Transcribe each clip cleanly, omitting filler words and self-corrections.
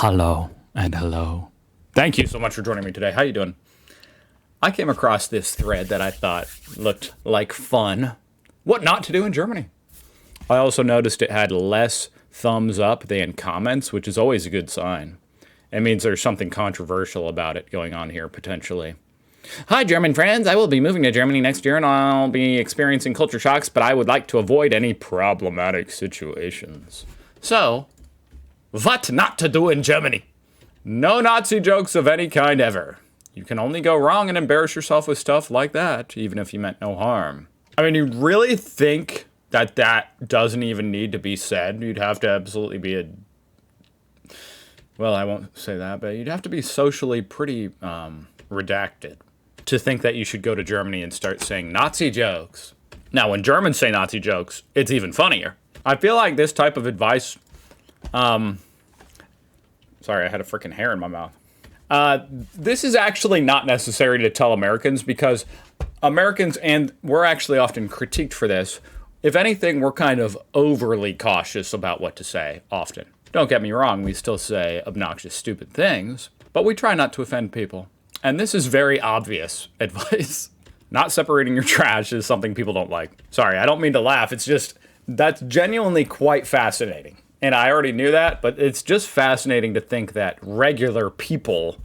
Hello and hello. Thank you so much for joining me today. How you doing? I came across this thread that I thought looked like fun. What not to do in Germany. I also noticed it had less thumbs up than comments, which is always a good sign. It means there's something controversial about it going on here, potentially. Hi, German friends. I will be moving to Germany next year, and I'll be experiencing culture shocks, but I would like to avoid any problematic situations. So, what not to do in Germany? No Nazi jokes of any kind ever. You can only go wrong and embarrass yourself with stuff like that, even if you meant no harm. I mean, you really think that that doesn't even need to be said? You'd have to absolutely be a... Well, I won't say that, but you'd have to be socially pretty redacted to think that you should go to Germany and start saying Nazi jokes. Now, when Germans say Nazi jokes, it's even funnier. I feel like this type of advice... Sorry, I had a freaking hair in my mouth. This is actually not necessary to tell Americans because Americans, and we're actually often critiqued for this, if anything, we're kind of overly cautious about what to say often. Don't get me wrong, we still say obnoxious, stupid things, but we try not to offend people. And this is very obvious advice. Not separating your trash is something people don't like. Sorry, I don't mean to laugh. It's just, that's genuinely quite fascinating. And I already knew that, but it's just fascinating to think that regular people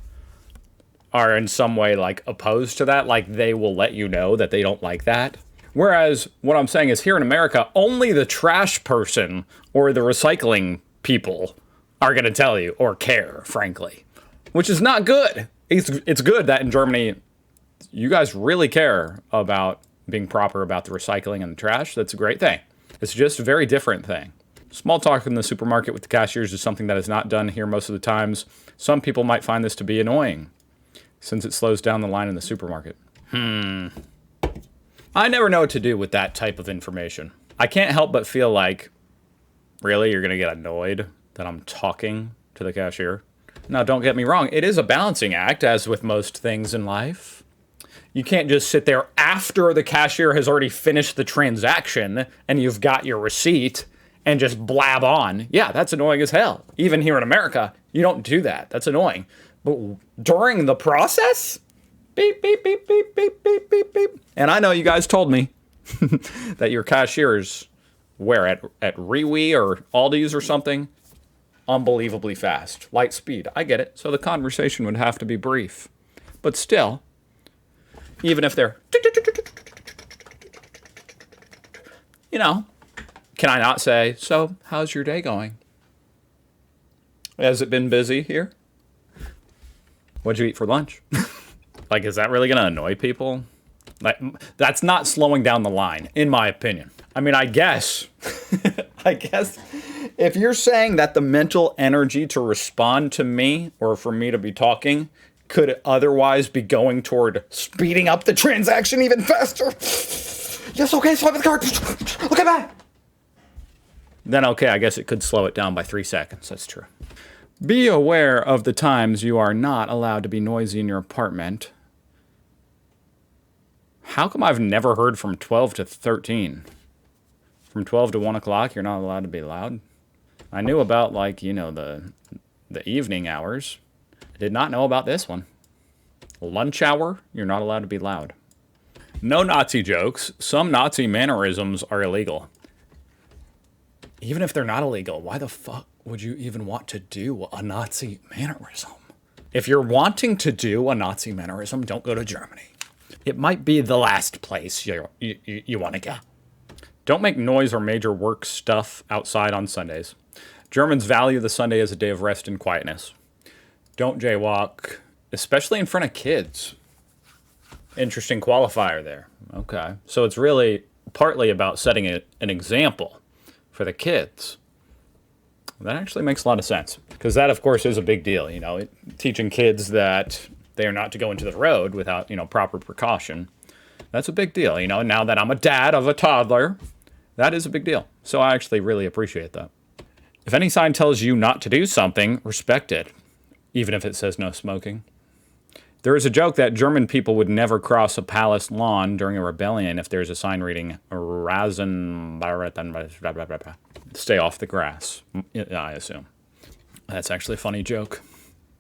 are in some way like opposed to that. Like they will let you know that they don't like that. Whereas what I'm saying is here in America, only the trash person or the recycling people are going to tell you or care, frankly, which is not good. It's good that in Germany, you guys really care about being proper about the recycling and the trash. That's a great thing. It's just a very different thing. Small talk in the supermarket with the cashiers is something that is not done here most of the times. Some people might find this to be annoying since it slows down the line in the supermarket. I never know what to do with that type of information. I can't help but feel like, really, you're going to get annoyed that I'm talking to the cashier? Now, don't get me wrong. It is a balancing act, as with most things in life. You can't just sit there after the cashier has already finished the transaction and you've got your receipt and just blab on. Yeah, that's annoying as hell. Even here in America, you don't do that. That's annoying. But during the process, beep, beep, beep, beep, beep, beep, beep, beep. And I know you guys told me that your cashiers, where, at Rewe or Aldi's or something, unbelievably fast. Light speed. I get it. So the conversation would have to be brief. But still, even if they're... You know, can I not say, so how's your day going? Has it been busy here? What'd you eat for lunch? Like, is that really going to annoy people? Like, that's not slowing down the line, in my opinion. I mean, I guess if you're saying that the mental energy to respond to me or for me to be talking could otherwise be going toward speeding up the transaction even faster. Yes, okay, swipe the card. Look at that. Then, okay, I guess it could slow it down by 3 seconds. That's true. Be aware of the times you are not allowed to be noisy in your apartment. How come I've never heard from 12 to 13? From 12 to 1 o'clock, you're not allowed to be loud? I knew about, like, you know, the evening hours. I did not know about this one. Lunch hour, you're not allowed to be loud. No Nazi jokes. Some Nazi mannerisms are illegal. Even if they're not illegal, why the fuck would you even want to do a Nazi mannerism? If you're wanting to do a Nazi mannerism, don't go to Germany. It might be the last place you want to go. Don't make noise or major work stuff outside on Sundays. Germans value the Sunday as a day of rest and quietness. Don't jaywalk, especially in front of kids. Interesting qualifier there. Okay. So it's really partly about setting an example for the kids. That actually makes a lot of sense. Because that, of course, is a big deal. You know, teaching kids that they are not to go into the road without, you know, proper precaution. That's a big deal. You know, now that I'm a dad of a toddler, that is a big deal. So I actually really appreciate that. If any sign tells you not to do something, respect it. Even if it says no smoking. There is a joke that German people would never cross a palace lawn during a rebellion if there's a sign reading Rasen, stay off the grass, I assume. That's actually a funny joke.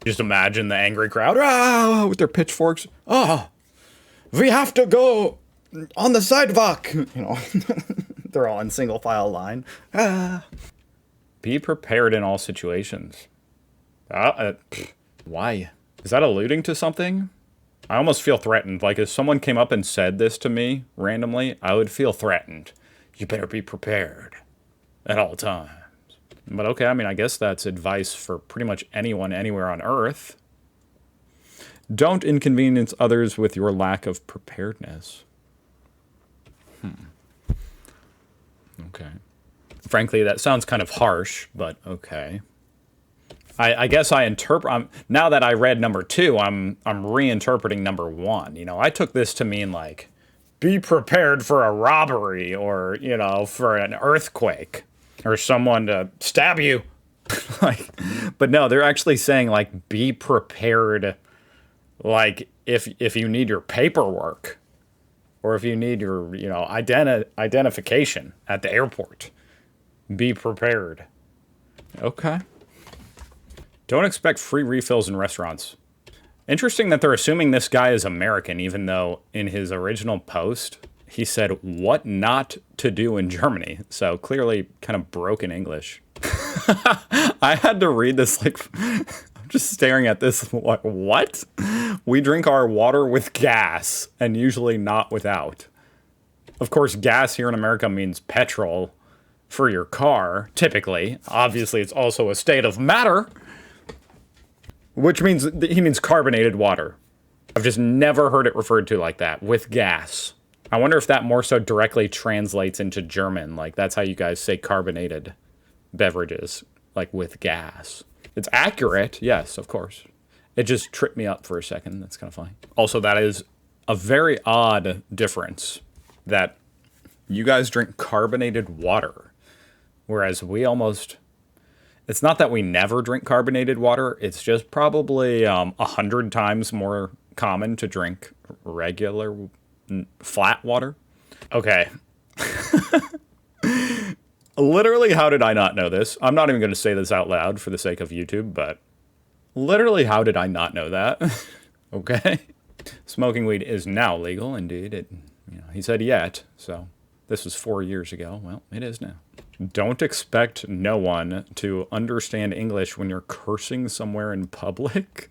Just imagine the angry crowd with their pitchforks. We have to go on the sidewalk. They're all in single file line. Be prepared in all situations. Why? Is that alluding to something? I almost feel threatened. Like if someone came up and said this to me randomly, I would feel threatened. You better be prepared at all times. But okay, I mean, I guess that's advice for pretty much anyone anywhere on Earth. Don't inconvenience others with your lack of preparedness. Okay. Frankly, that sounds kind of harsh, but okay. I guess I interpret. Now that I read number 2, I'm reinterpreting number 1. I took this to mean like, be prepared for a robbery or for an earthquake or someone to stab you. But no, they're actually saying like, be prepared. Like if you need your paperwork or if you need your identification at the airport, be prepared. Okay. Don't expect free refills in restaurants. Interesting that they're assuming this guy is American, even though in his original post, he said what not to do in Germany. So clearly kind of broken English. I had to read this I'm just staring at this. What? We drink our water with gas and usually not without. Of course, gas here in America means petrol for your car, typically. Obviously, it's also a state of matter. Which means he means carbonated water. I've just never heard it referred to like that, with gas. I wonder if that more so directly translates into German. Like, that's how you guys say carbonated beverages, like with gas. It's accurate, yes, of course. It just tripped me up for a second. That's kind of funny. Also, that is a very odd difference that you guys drink carbonated water, whereas we almost... It's not that we never drink carbonated water. It's just probably 100 times more common to drink regular flat water. Okay. Literally, how did I not know this? I'm not even going to say this out loud for the sake of YouTube, but literally, how did I not know that? Okay. Smoking weed is now legal, indeed. He said yet, so this was 4 years ago. Well, it is now. Don't expect no one to understand English when you're cursing somewhere in public.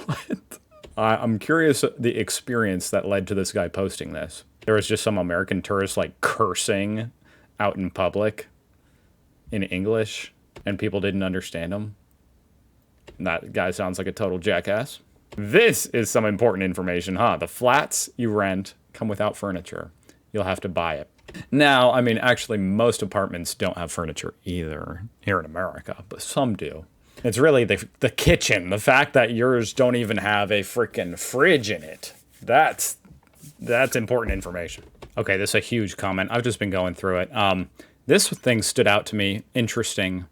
What? I'm curious the experience that led to this guy posting this. There was just some American tourist like cursing out in public in English and people didn't understand him. That guy sounds like a total jackass. This is some important information, huh? The flats you rent come without furniture. You'll have to buy it. Now, I mean, actually, most apartments don't have furniture either here in America, but some do. It's really the kitchen, the fact that yours don't even have a freaking fridge in it. That's important information. Okay, this is a huge comment. I've just been going through it. This thing stood out to me. Interesting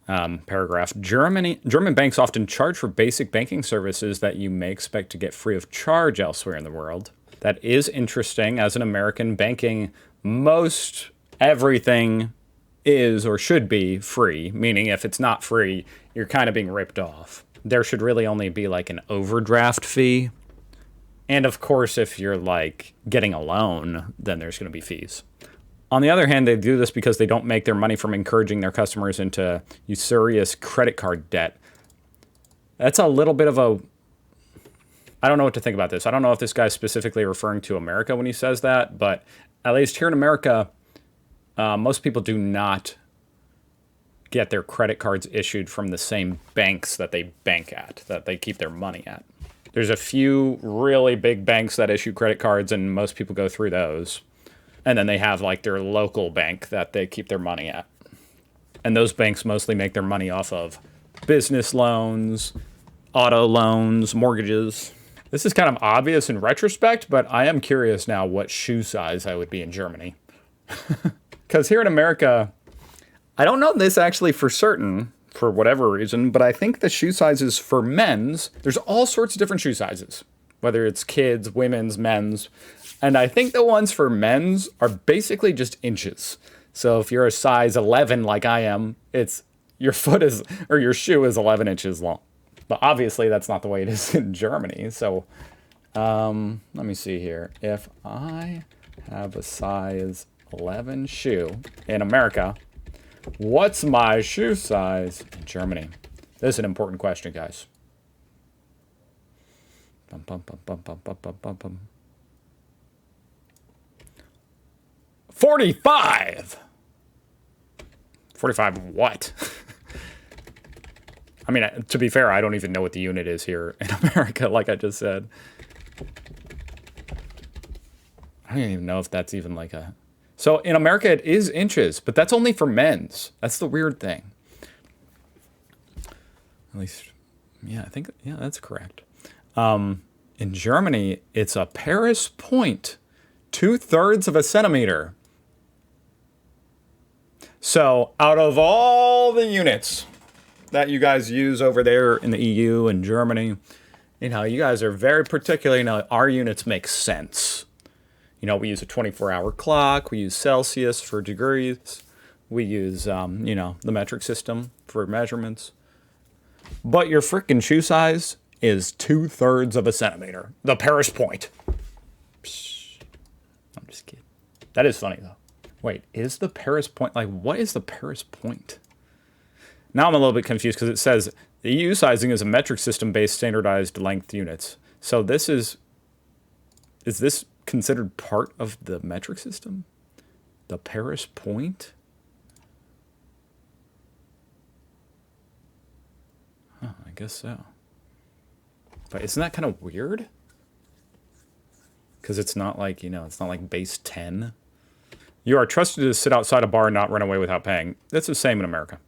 paragraph. German banks often charge for basic banking services that you may expect to get free of charge elsewhere in the world. That is interesting. As an American, banking, most everything is or should be free, meaning if it's not free, you're kind of being ripped off. There should really only be like an overdraft fee. And of course, if you're like getting a loan, then there's going to be fees. On the other hand, they do this because they don't make their money from encouraging their customers into usurious credit card debt. That's a little bit of a... I don't know what to think about this. I don't know if this guy's specifically referring to America when he says that, but at least here in America, most people do not get their credit cards issued from the same banks that they bank at, that they keep their money at. There's a few really big banks that issue credit cards, and most people go through those. And then they have like their local bank that they keep their money at. And those banks mostly make their money off of business loans, auto loans, mortgages. This is kind of obvious in retrospect, but I am curious now what shoe size I would be in Germany. Because here in America, I don't know this actually for certain, for whatever reason, but I think the shoe sizes for men's, there's all sorts of different shoe sizes, whether it's kids, women's, men's. And I think the ones for men's are basically just inches. So if you're a size 11 like I am, your foot is, or your shoe is 11 inches long. But obviously that's not the way it is in Germany. So let me see here. If I have a size 11 shoe in America, what's my shoe size in Germany? This is an important question, guys. 45. 45 what? I mean, to be fair, I don't even know what the unit is here in America, like I just said. I don't even know if that's even like a... So in America, it is inches, but that's only for men's. That's the weird thing. At least, yeah, I think, yeah, that's correct. In Germany, it's a Paris point, 2/3 of a centimeter. So out of all the units that you guys use over there in the EU and Germany, you know, you guys are very particular. You know, our units make sense. You know, we use a 24-hour clock. We use Celsius for degrees. We use, you know, the metric system for measurements. But your freaking shoe size is 2/3 of a centimeter. The Paris point. Psh, I'm just kidding. That is funny, though. Wait, is the Paris point, like, what is the Paris point? Now I'm a little bit confused because it says the EU sizing is a metric system-based standardized length units. So this is this considered part of the metric system? The Paris point? Huh, I guess so. But isn't that kind of weird? Because it's not like, you know, it's not like base 10. You are trusted to sit outside a bar and not run away without paying. That's the same in America.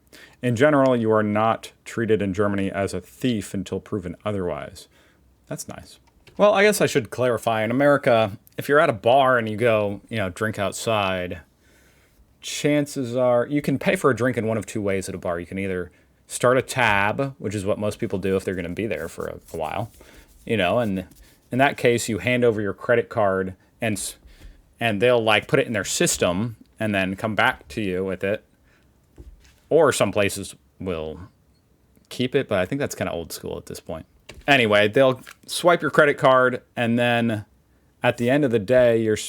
In general, you are not treated in Germany as a thief until proven otherwise. That's nice. Well, I guess I should clarify. In America, if you're at a bar and you go, you know, drink outside, chances are you can pay for a drink in one of two ways at a bar. You can either start a tab, which is what most people do if they're going to be there for a while, you know, and in that case, you hand over your credit card and they'll like put it in their system and then come back to you with it. Or some places will keep it, but I think that's kind of old school at this point. Anyway, they'll swipe your credit card, and then at the end of the day, at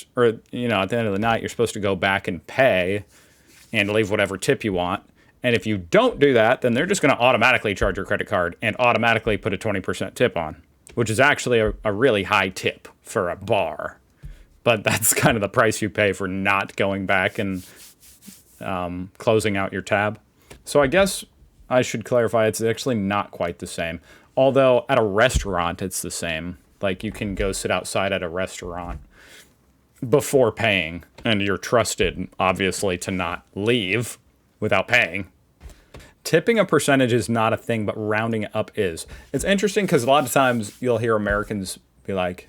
the end of the night, you're supposed to go back and pay and leave whatever tip you want. And if you don't do that, then they're just going to automatically charge your credit card and automatically put a 20% tip on, which is actually a really high tip for a bar. But that's kind of the price you pay for not going back and closing out your tab. So I guess I should clarify, it's actually not quite the same. Although at a restaurant, it's the same. Like you can go sit outside at a restaurant before paying, and you're trusted, obviously, to not leave without paying. Tipping a percentage is not a thing, but rounding it up is. It's interesting because a lot of times you'll hear Americans be like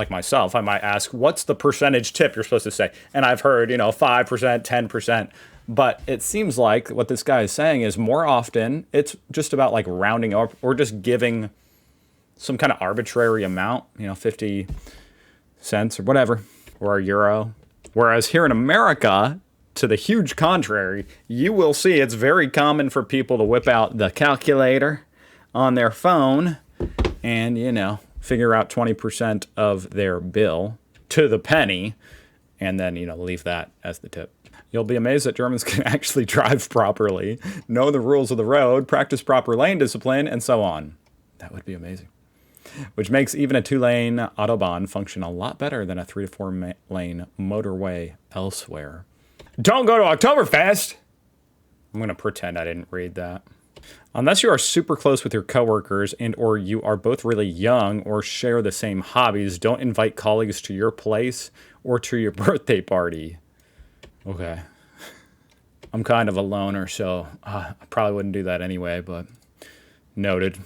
myself, I might ask, what's the percentage tip you're supposed to say? And I've heard, 5%, 10%. But it seems like what this guy is saying is more often it's just about like rounding up or just giving some kind of arbitrary amount, 50 cents or whatever, or a euro. Whereas here in America, to the huge contrary, you will see it's very common for people to whip out the calculator on their phone and, figure out 20% of their bill to the penny and then, leave that as the tip. You'll be amazed that Germans can actually drive properly, know the rules of the road, practice proper lane discipline, and so on. That would be amazing. Which makes even a 2-lane Autobahn function a lot better than a 3 to 4-lane motorway elsewhere. Don't go to Oktoberfest! I'm going to pretend I didn't read that. Unless you are super close with your coworkers and or you are both really young or share the same hobbies, don't invite colleagues to your place or to your birthday party. Okay. I'm kind of a loner, so I probably wouldn't do that anyway, but noted.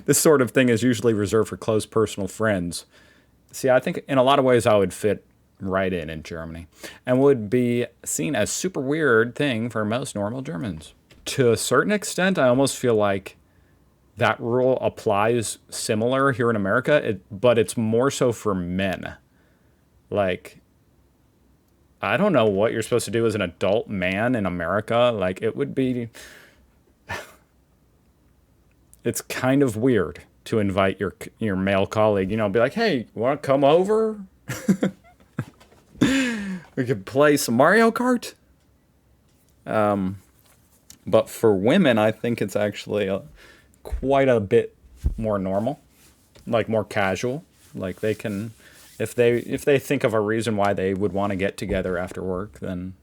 This sort of thing is usually reserved for close personal friends. See, I think in a lot of ways I would fit right in Germany and would be seen as super weird thing for most normal Germans. To a certain extent, I almost feel like that rule applies similar here in America, but it's more so for men. Like, I don't know what you're supposed to do as an adult man in America. Like, it would be it's kind of weird to invite your male colleague, be like, hey, you want to come over? We could play some Mario Kart. But for women, I think it's actually quite a bit more normal, like more casual. Like they can, if they think of a reason why they would want to get together after work, then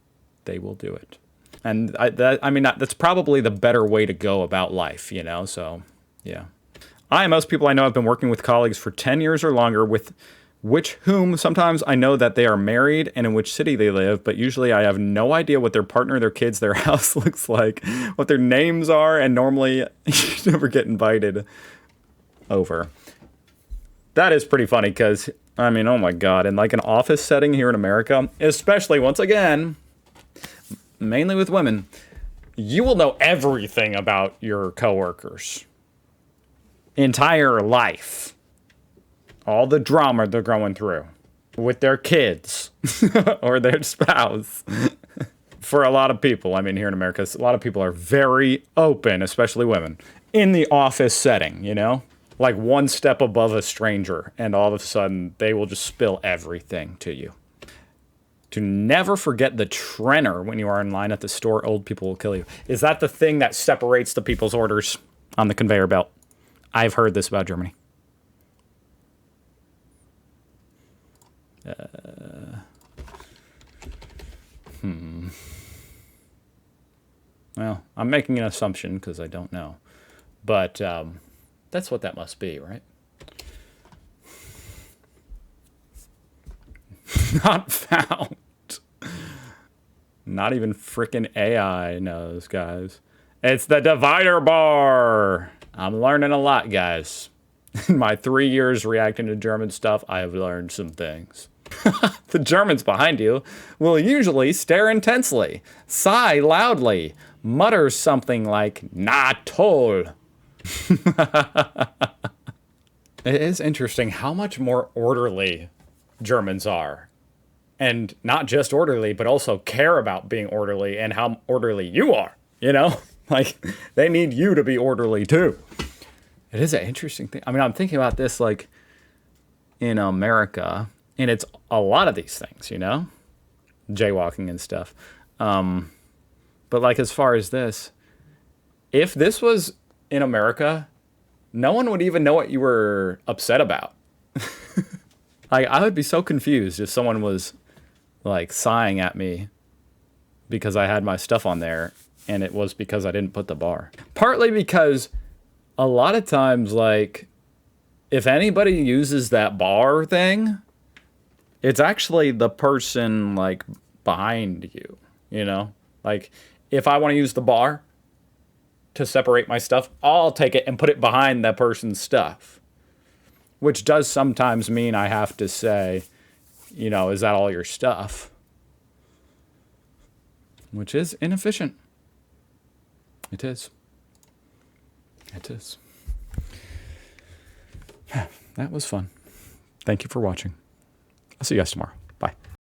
they will do it. And that's probably the better way to go about life, So, yeah. Most people I know have been working with colleagues for 10 years or longer, with whom sometimes I know that they are married and in which city they live, but usually I have no idea what their partner, their kids, their house looks like, what their names are, and normally you never get invited over. That is pretty funny because, oh my God, in like an office setting here in America, especially once again, mainly with women, you will know everything about your coworkers' entire life. All the drama they're going through with their kids or their spouse. For a lot of people, here in America, a lot of people are very open, especially women, in the office setting, Like one step above a stranger, and all of a sudden they will just spill everything to you. To never forget the trenner when you are in line at the store. Old people will kill you. Is that the thing that separates the people's orders on the conveyor belt? I've heard this about Germany. Well, I'm making an assumption because I don't know. But that's what that must be, right? Not found. Not even frickin' AI knows, guys. It's the divider bar. I'm learning a lot, guys. In my 3 years reacting to German stuff, I have learned some things. The Germans behind you will usually stare intensely, sigh loudly, mutter something like, na toll. It is interesting how much more orderly Germans are. And not just orderly, but also care about being orderly and how orderly you are, Like, they need you to be orderly, too. It is an interesting thing. I'm thinking about this, like, in America, and it's a lot of these things, Jaywalking and stuff. But, like, as far as this, if this was in America, no one would even know what you were upset about. Like, I would be so confused if someone was, like, sighing at me because I had my stuff on there, and it was because I didn't put the bar. Partly because a lot of times, like, if anybody uses that bar thing, it's actually the person, like, behind you, Like, if I want to use the bar to separate my stuff, I'll take it and put it behind that person's stuff. Which does sometimes mean I have to say, is that all your stuff? Which is inefficient. It is. It is. That was fun. Thank you for watching. I'll see you guys tomorrow.